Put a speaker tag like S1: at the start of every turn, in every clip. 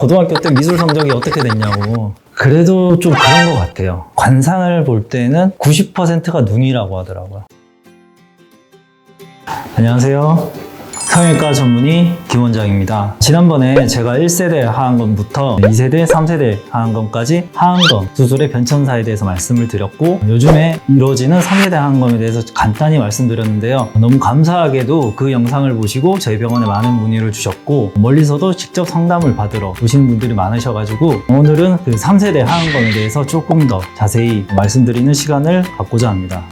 S1: 고등학교 때 미술 성적이 어떻게 됐냐고. 그래도 좀 그런 것 같아요. 관상을 볼 때는 90%가 눈이라고 하더라고요. 안녕하세요. 성형외과 전문의 김원장입니다. 지난번에 제가 1세대 하안검부터 2세대, 3세대 하안검까지 하안검 수술의 변천사에 대해서 말씀을 드렸고, 요즘에 이루어지는 3세대 하안검에 대해서 간단히 말씀드렸는데요. 너무 감사하게도 그 영상을 보시고 저희 병원에 많은 문의를 주셨고, 멀리서도 직접 상담을 받으러 오시는 분들이 많으셔가지고 오늘은 그 3세대 하안검에 대해서 조금 더 자세히 말씀드리는 시간을 갖고자 합니다.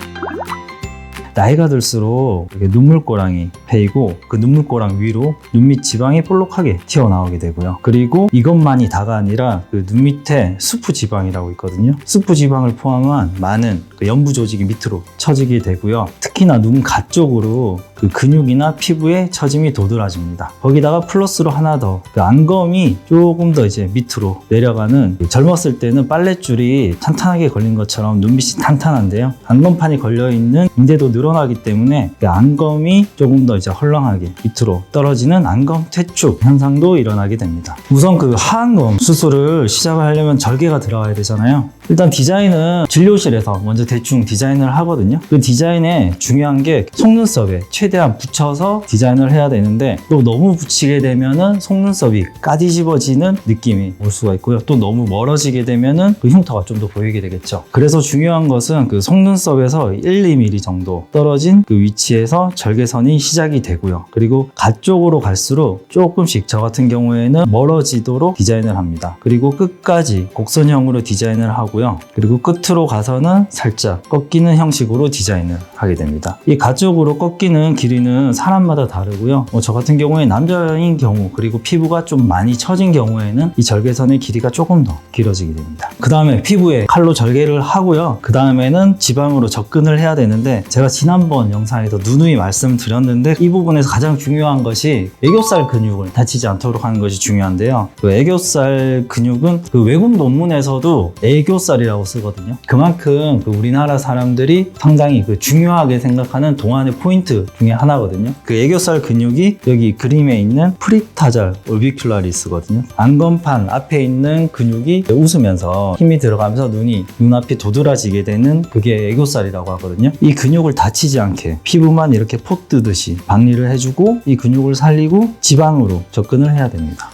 S1: 나이가 들수록 이렇게 눈물고랑이 패이고, 그 눈물고랑 위로 눈 밑 지방이 볼록하게 튀어나오게 되고요. 그리고 이것만이 다가 아니라 그 눈 밑에 수프 지방이라고 있거든요. 수프 지방을 포함한 많은 그 연부 조직이 밑으로 처지게 되고요. 특히나 눈 가쪽으로 그 근육이나 피부에 처짐이 도드라집니다. 거기다가 플러스로 하나 더, 그 안검이 조금 더 이제 밑으로 내려가는, 젊었을 때는 빨랫줄이 탄탄하게 걸린 것처럼 눈밑이 탄탄한데요. 안검판이 걸려있는 인대도 늘어나기 때문에 그 안검이 조금 더 이제 헐렁하게 밑으로 떨어지는 안검 퇴축 현상도 일어나게 됩니다. 우선 그 하안검 수술을 시작을 하려면 절개가 들어가야 되잖아요. 일단 디자인은 진료실에서 먼저 대충 디자인을 하거든요. 그 디자인에 중요한 게 속눈썹에 최대한 붙여서 디자인을 해야 되는데, 또 너무 붙이게 되면은 속눈썹이 까디집어지는 느낌이 올 수가 있고요. 또 너무 멀어지게 되면은 그 흉터가 좀 더 보이게 되겠죠. 그래서 중요한 것은 그 속눈썹에서 1, 2mm 정도 떨어진 그 위치에서 절개선이 시작이 되고요. 그리고 가쪽으로 갈수록 조금씩 저 같은 경우에는 멀어지도록 디자인을 합니다. 그리고 끝까지 곡선형으로 디자인을 하고요. 그리고 끝으로 가서는 살짝 꺾이는 형식으로 디자인을 하게 됩니다. 이 가쪽으로 꺾이는 길이는 사람마다 다르고요. 저 같은 경우에 남자인 경우, 그리고 피부가 좀 많이 처진 경우에는 이 절개선의 길이가 조금 더 길어지게 됩니다. 그 다음에 피부에 칼로 절개를 하고요. 그 다음에는 지방으로 접근을 해야 되는데, 제가 지난번 영상에서 누누이 말씀드렸는데, 이 부분에서 가장 중요한 것이 애교살 근육을 다치지 않도록 하는 것이 중요한데요. 그 애교살 근육은 그 외국 논문에서도 애교살이라고 쓰거든요. 그만큼 그 우리나라 사람들이 상당히 그 중요하게 생각하는 동안의 포인트 중에 하나거든요. 그 애교살 근육이 여기 그림에 있는 프리타잘 올비큘라리스거든요. 안검판 앞에 있는 근육이 웃으면서 힘이 들어가면서 눈앞이 도드라지게 되는, 그게 애교살이라고 하거든요. 이 근육을 다치지 않게 피부만 이렇게 폭 뜨듯이 박리를 해주고, 이 근육을 살리고 지방으로 접근을 해야 됩니다.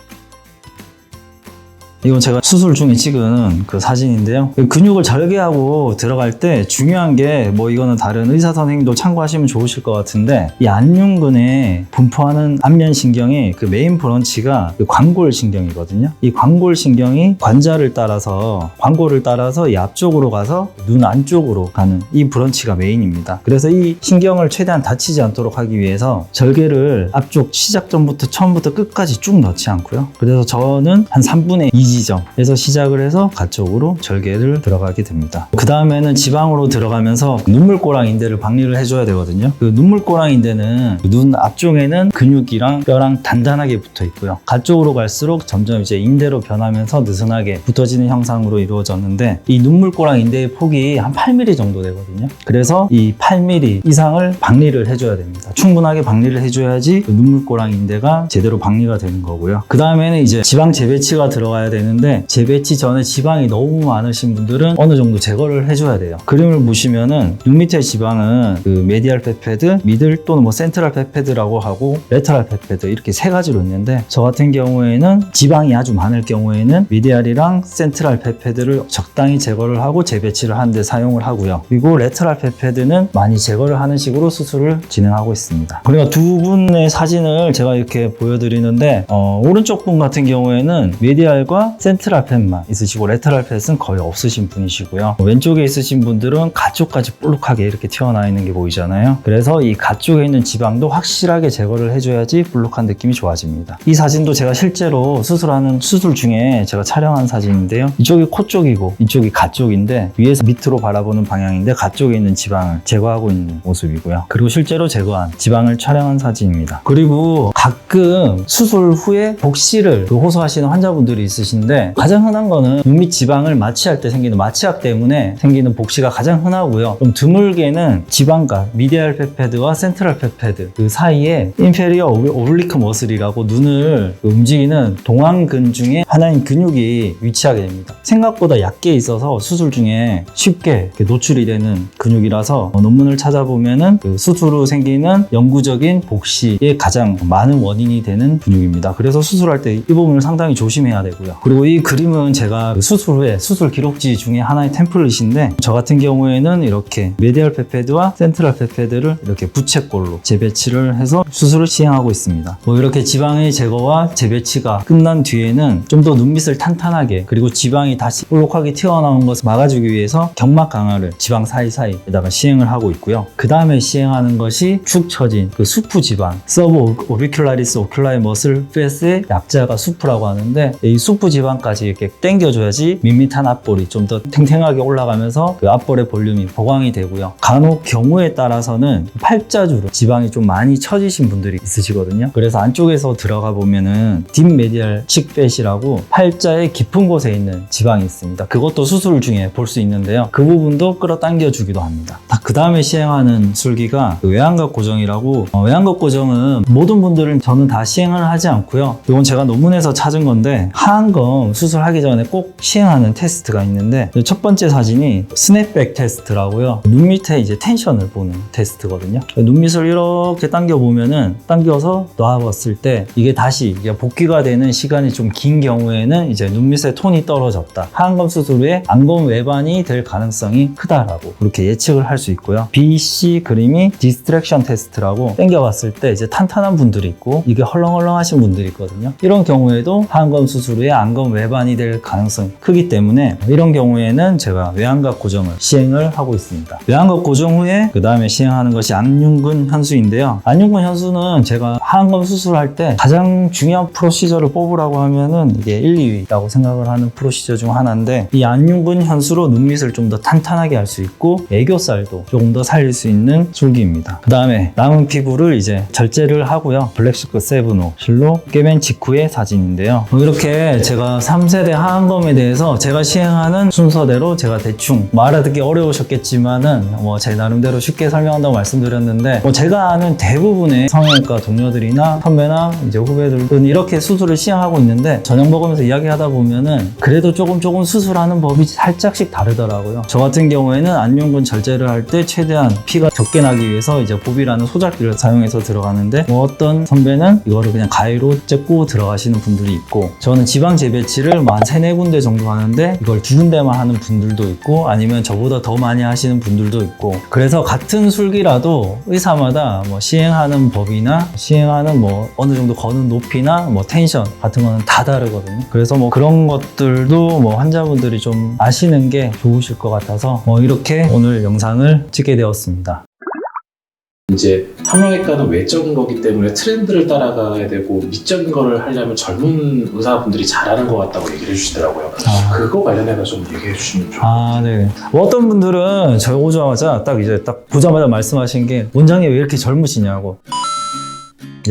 S1: 이건 제가 수술 중에 찍은 그 사진인데요. 근육을 절개하고 들어갈 때 중요한 게, 이거는 다른 의사 선생님도 참고하시면 좋으실 것 같은데, 이 안륜근에 분포하는 안면신경의 그 메인 브런치가 그 광골신경이거든요. 이 광골신경이 관골을 따라서 이 앞쪽으로 가서 눈 안쪽으로 가는 이 브런치가 메인입니다. 그래서 이 신경을 최대한 다치지 않도록 하기 위해서 절개를 앞쪽 시작점부터 처음부터 끝까지 쭉 넣지 않고요. 그래서 저는 한 3분의 2 지점에서 시작을 해서 가쪽으로 절개를 들어가게 됩니다. 그 다음에는 지방으로 들어가면서 눈물고랑 인대를 박리를 해줘야 되거든요. 그 눈물고랑 인대는 눈 앞쪽에는 근육이랑 뼈랑 단단하게 붙어 있고요. 가쪽으로 갈수록 점점 이제 인대로 변하면서 느슨하게 붙어지는 형상으로 이루어졌는데, 이 눈물고랑 인대의 폭이 한 8mm 정도 되거든요. 그래서 이 8mm 이상을 박리를 해줘야 됩니다. 충분하게 박리를 해줘야지 그 눈물고랑 인대가 제대로 박리가 되는 거고요. 그 다음에는 이제 지방 재배치가 들어가야 되는데, 재배치 전에 지방이 너무 많으신 분들은 어느 정도 제거를 해줘야 돼요. 그림을 보시면은 눈 밑에 지방은 그 메디알 페페드, 미들 또는 센트럴 페페드라고 하고 레터럴 페페드, 이렇게 세 가지로 있는데, 저 같은 경우에는 지방이 아주 많을 경우에는 미디알이랑 센트럴 페페드를 적당히 제거를 하고 재배치를 하는데 사용을 하고요. 그리고 레터럴 페페드는 많이 제거를 하는 식으로 수술을 진행하고 있습니다. 그러니까 두 분의 사진을 제가 이렇게 보여드리는데, 오른쪽 분 같은 경우에는 메디알과 센트럴 팻만 있으시고, 레터럴 팻은 거의 없으신 분이시고요. 왼쪽에 있으신 분들은 가쪽까지 볼록하게 이렇게 튀어나와 있는 게 보이잖아요. 그래서 이 가쪽에 있는 지방도 확실하게 제거를 해줘야지 볼록한 느낌이 좋아집니다. 이 사진도 제가 실제로 수술하는 수술 중에 제가 촬영한 사진인데요. 이쪽이 코 쪽이고 이쪽이 가쪽인데, 위에서 밑으로 바라보는 방향인데 가쪽에 있는 지방을 제거하고 있는 모습이고요. 그리고 실제로 제거한 지방을 촬영한 사진입니다. 그리고 가끔 수술 후에 복시를 호소하시는 환자분들이 있으신데, 것인데 가장 흔한 거는 눈 밑 지방을 마취할 때 생기는 마취약 때문에 생기는 복시가 가장 흔하고요. 좀 드물게는 지방각, 미디알 페페드와 센트럴 페페드 그 사이에 인페리어 오블리크 머슬이라고 눈을 움직이는 동안근 중에 하나인 근육이 위치하게 됩니다. 생각보다 얕게 있어서 수술 중에 쉽게 노출이 되는 근육이라서 논문을 찾아보면은 그 수술 후 생기는 영구적인 복시의 가장 많은 원인이 되는 근육입니다. 그래서 수술할 때 이 부분을 상당히 조심해야 되고요. 그리고 이 그림은 제가 수술 후에 수술 기록지 중에 하나의 템플릿인데 저 같은 경우에는 이렇게 메디얼 페페드와 센트럴 페페드를 이렇게 부채꼴로 재배치를 해서 수술을 시행하고 있습니다. 이렇게 지방의 제거와 재배치가 끝난 뒤에는 좀 더 눈밑을 탄탄하게 그리고 지방이 다시 볼록하게 튀어나온 것을 막아주기 위해서 경막 강화를 지방 사이사이에다가 시행을 하고 있고요. 그 다음에 시행하는 것이 축 처진 그 수프 지방, 서브 오비큘라리스 오큘라이 머슬 페스의 약자가 수프라고 하는데 이 수프 지방까지 이렇게 당겨줘야지 밋밋한 앞볼이 좀 더 탱탱하게 올라가면서 그 앞볼의 볼륨이 보강이 되고요. 간혹 경우에 따라서는 팔자주로 지방이 좀 많이 처지신 분들이 있으시거든요. 그래서 안쪽에서 들어가 보면은 딥메디얼 칙팻이라고 팔자의 깊은 곳에 있는 지방이 있습니다. 그것도 수술 중에 볼 수 있는데요. 그 부분도 끌어당겨 주기도 합니다. 그 다음에 시행하는 술기가 그 외양각 고정이라고 외양각 고정은 모든 분들은 저는 다 시행을 하지 않고요. 이건 제가 논문에서 찾은 건데 하안검 수술하기 전에 꼭 시행하는 테스트가 있는데 첫 번째 사진이 스냅백 테스트라고요. 눈 밑에 이제 텐션을 보는 테스트거든요. 눈 밑을 이렇게 당겨 보면은 당겨서 놔봤을 때 이게 다시 복귀가 되는 시간이 좀 긴 경우에는 이제 눈 밑의 톤이 떨어졌다. 하안검 수술 후에 안검 외반이 될 가능성이 크다라고 그렇게 예측을 할 수 있고요. BC 그림이 디스트랙션 테스트라고 당겨봤을 때 이제 탄탄한 분들이 있고 이게 헐렁헐렁하신 분들이 있거든요. 이런 경우에도 하안검 수술 후에 안검 외반이 될 가능성이 크기 때문에 이런 경우에는 제가 외양각 고정을 시행을 하고 있습니다. 외양각 고정 후에 그 다음에 시행하는 것이 안윤근 현수인데요. 안윤근 현수는 제가 하안검 수술할 때 가장 중요한 프로시저를 뽑으라고 하면은 이게 1, 2위라고 생각을 하는 프로시저 중 하나인데 이 안윤근 현수로 눈밑을 좀 더 탄탄하게 할 수 있고 애교살도 조금 더 살릴 수 있는 술기입니다. 그 다음에 남은 피부를 이제 절제를 하고요. 블랙슈크 세븐호 실로 깨맨 직후의 사진인데요. 이렇게 제가 3세대 하안검에 대해서 제가 시행하는 순서대로 제가 대충 알아듣기 어려우셨겠지만은 제 나름대로 쉽게 설명한다고 말씀드렸는데 제가 아는 대부분의 성형외과 동료들이나 선배나 이제 후배들은 이렇게 수술을 시행하고 있는데 저녁 먹으면서 이야기하다 보면은 그래도 조금 수술하는 법이 살짝씩 다르더라고요. 저 같은 경우에는 안윤근 절제를 할 때 최대한 피가 적게 나기 위해서 이제 보비라는 소작기를 사용해서 들어가는데 어떤 선배는 이거를 그냥 가위로 째고 들어가시는 분들이 있고 저는 지방 재배치를 한 3-4군데 정도 하는데 이걸 2군데만 하는 분들도 있고 아니면 저보다 더 많이 하시는 분들도 있고 그래서 같은 술기라도 의사마다 시행하는 법이나 시행하는 어느 정도 거는 높이나 텐션 같은 거는 다 다르거든요. 그래서 그런 것들도 환자분들이 좀 아시는 게 좋으실 것 같아서 이렇게 오늘 영상을 찍게 되었습니다.
S2: 이제 성형외과는 외적인 거기 때문에 트렌드를 따라가야 되고 미적인 거를 하려면 젊은 의사분들이 잘하는 것 같다고 얘기를 해주시더라고요. 그거 관련해서 좀 얘기해 주시면 좋겠어요.
S1: 네. 어떤 분들은 저 오자마자 딱 보자마자 말씀하신 게 원장님 왜 이렇게 젊으시냐고.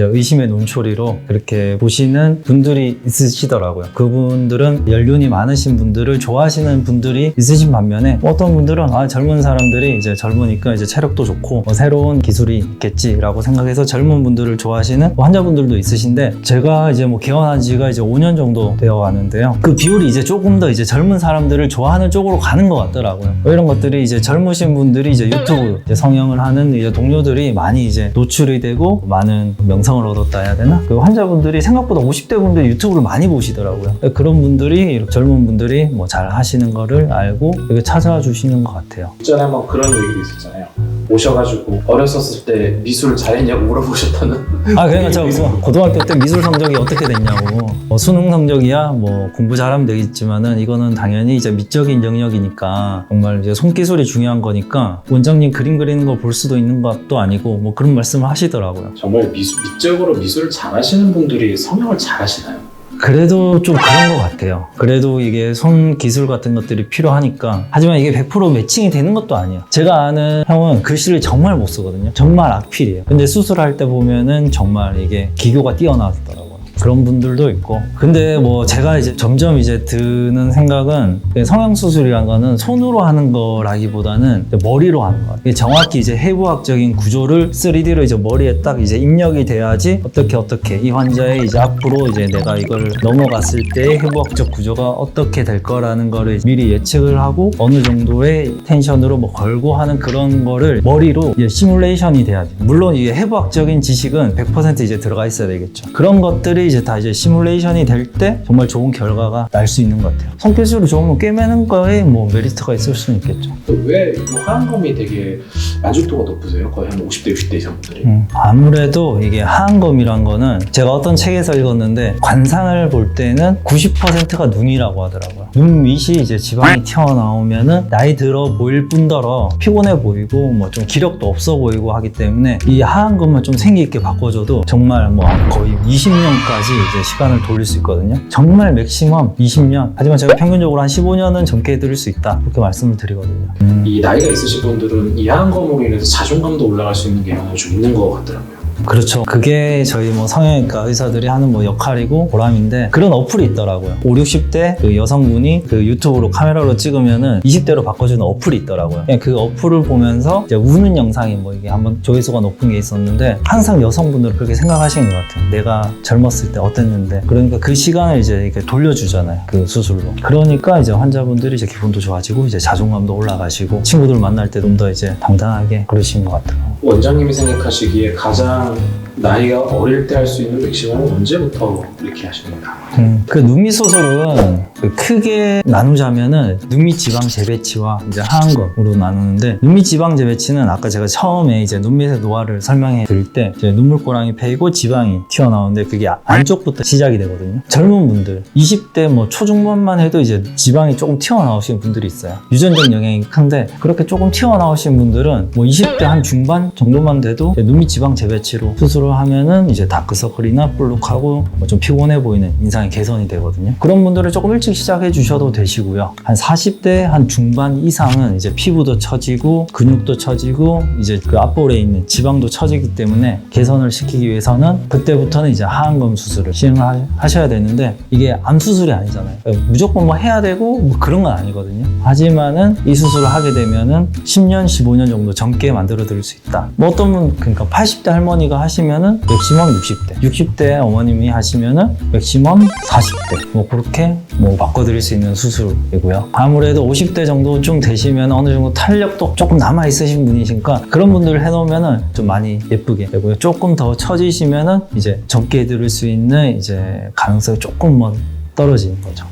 S1: 의심의 눈초리로 그렇게 보시는 분들이 있으시더라고요. 그분들은 연륜이 많으신 분들을 좋아하시는 분들이 있으신 반면에 어떤 분들은 젊은 사람들이 이제 젊으니까 이제 체력도 좋고 새로운 기술이 있겠지라고 생각해서 젊은 분들을 좋아하시는 환자분들도 있으신데 제가 이제 개원한 지가 이제 5년 정도 되어 가는데요. 그 비율이 이제 조금 더 이제 젊은 사람들을 좋아하는 쪽으로 가는 것 같더라고요. 이런 것들이 이제 젊으신 분들이 이제 유튜브 이제 성형을 하는 이제 동료들이 많이 이제 노출이 되고 많은 명성을 얻었다 해야 되나? 그 환자분들이 생각보다 50대 분들이 유튜브를 많이 보시더라고요. 그런 분들이 젊은 분들이 잘 하시는 거를 알고 여기 찾아와 주시는 것 같아요.
S2: 전에 한번 그런 얘기도 있었잖아요. 오셔가지고 어렸었을 때 미술 잘했냐고 물어보셨다는.
S1: 그러니까 저 고등학교 때 미술 성적이 어떻게 됐냐고. 수능 성적이야 공부 잘하면 되겠지만은 이거는 당연히 이제 미적인 영역이니까 정말 이제 손기술이 중요한 거니까 원장님 그림 그리는 거 볼 수도 있는 것도 아니고 그런 말씀을 하시더라고요.
S2: 정말 미적으로 미술을 잘하시는 분들이 성형을 잘하시나요?
S1: 그래도 좀 그런 것 같아요. 그래도 이게 손 기술 같은 것들이 필요하니까. 하지만 이게 100% 매칭이 되는 것도 아니에요. 제가 아는 형은 글씨를 정말 못 쓰거든요. 정말 악필이에요. 근데 수술할 때 보면은 정말 이게 기교가 뛰어나더라고요. 그런 분들도 있고. 근데 뭐 제가 이제 점점 이제 드는 생각은 성형수술이라는 거는 손으로 하는 거라기보다는 머리로 하는 거. 이게 정확히 이제 해부학적인 구조를 3D로 이제 머리에 딱 이제 입력이 돼야지 어떻게 이 환자의 이제 앞으로 이제 내가 이걸 넘어갔을 때 해부학적 구조가 어떻게 될 거라는 거를 미리 예측을 하고 어느 정도의 텐션으로 뭐 걸고 하는 그런 거를 머리로 이제 시뮬레이션이 돼야 돼. 물론 이게 해부학적인 지식은 100% 이제 들어가 있어야 되겠죠. 그런 것들이 이제 다 이제 시뮬레이션이 될 때 정말 좋은 결과가 날 수 있는 것 같아요. 성기술이 좋으면 꿰매는 거에 뭐 메리트가 있을 수는 있겠죠.
S2: 왜 하안검이 되게 만족도가 높으세요? 거의 한 50대, 60대 이상 분들이.
S1: 아무래도 이게 하안검이란 거는 제가 어떤 책에서 읽었는데 관상을 볼 때는 90%가 눈이라고 하더라고요. 눈 밑이 이제 지방이 튀어나오면은 나이 들어 보일 뿐더러 피곤해 보이고 뭐 좀 기력도 없어 보이고 하기 때문에 이 하안검만 좀 생기 있게 바꿔줘도 정말 뭐 거의 20년까지 이제 시간을 돌릴 수 있거든요. 정말 맥시멈 20년. 하지만 제가 평균적으로 한 15년은 젊게 해드릴 수 있다. 그렇게 말씀을 드리거든요.
S2: 이 나이가 있으신 분들은 이 하안검으로 인해서 자존감도 올라갈 수 있는 경우가 좀 있는 것 같더라고요.
S1: 그렇죠. 그게 저희 뭐 성형외과 의사들이 하는 뭐 역할이고 보람인데 그런 어플이 있더라고요. 5, 60대 그 여성분이 그 유튜브로 카메라로 찍으면은 20대로 바꿔주는 어플이 있더라고요. 그냥 그 어플을 보면서 이제 우는 영상이 뭐 이게 한번 조회수가 높은 게 있었는데 항상 여성분들은 그렇게 생각하시는 것 같아요. 내가 젊었을 때 어땠는데. 그러니까 그 시간을 이제 이렇게 돌려주잖아요. 그 수술로. 그러니까 이제 환자분들이 이제 기분도 좋아지고 이제 자존감도 올라가시고 친구들 만날 때 좀 더 이제 당당하게 그러시는 것 같아요.
S2: 원장님이 생각하시기에 가장 나이가 어릴 때 할 수 있는 맥시멈은 언제부터 이렇게 하십니까?
S1: 그 눈밑 수술은 크게 나누자면은 눈밑 지방 재배치와 이제 하안검으로 나누는데 눈밑 지방 재배치는 아까 제가 처음에 이제 눈밑의 노화를 설명해 드릴 때 이제 눈물고랑이 패이고 지방이 튀어나오는데 그게 안쪽부터 시작이 되거든요. 젊은 분들 20대 뭐 초중반만 해도 이제 지방이 조금 튀어나오시는 분들이 있어요. 유전적 영향이 큰데 그렇게 조금 튀어나오신 분들은 뭐 20대 한 중반 정도만 돼도 눈밑 지방 재배치로 수술을 하면은 이제 다크서클이나 볼록하고 뭐 좀 피곤해 보이는 인상이 개선이 되거든요. 그런 분들은 조금 일찍 시작해 주셔도 되시고요. 한 40대 한 중반 이상은 이제 피부도 처지고 근육도 처지고 이제 그 앞볼에 있는 지방도 처지기 때문에 개선을 시키기 위해서는 그때부터는 이제 하안검 수술을 시행하셔야 되는데 이게 암 수술이 아니잖아요. 그러니까 무조건 뭐 해야 되고 뭐 그런 건 아니거든요. 하지만은 이 수술을 하게 되면은 10년, 15년 정도 젊게 만들어 드릴 수 있다. 뭐 어떤 분 그러니까 80대 할머니가 하시면은 맥시멈 60대, 60대 어머님이 하시면은 맥시멈 40대 뭐 그렇게 뭐 바꿔드릴 수 있는 수술이고요. 아무래도 50대 정도쯤 되시면 어느 정도 탄력도 조금 남아 있으신 분이시니까 그런 분들을 해놓으면은 좀 많이 예쁘게 되고요. 조금 더 처지시면은 이제 젊게 해드릴 수 있는 이제 가능성이 조금 뭐 떨어지는 거죠.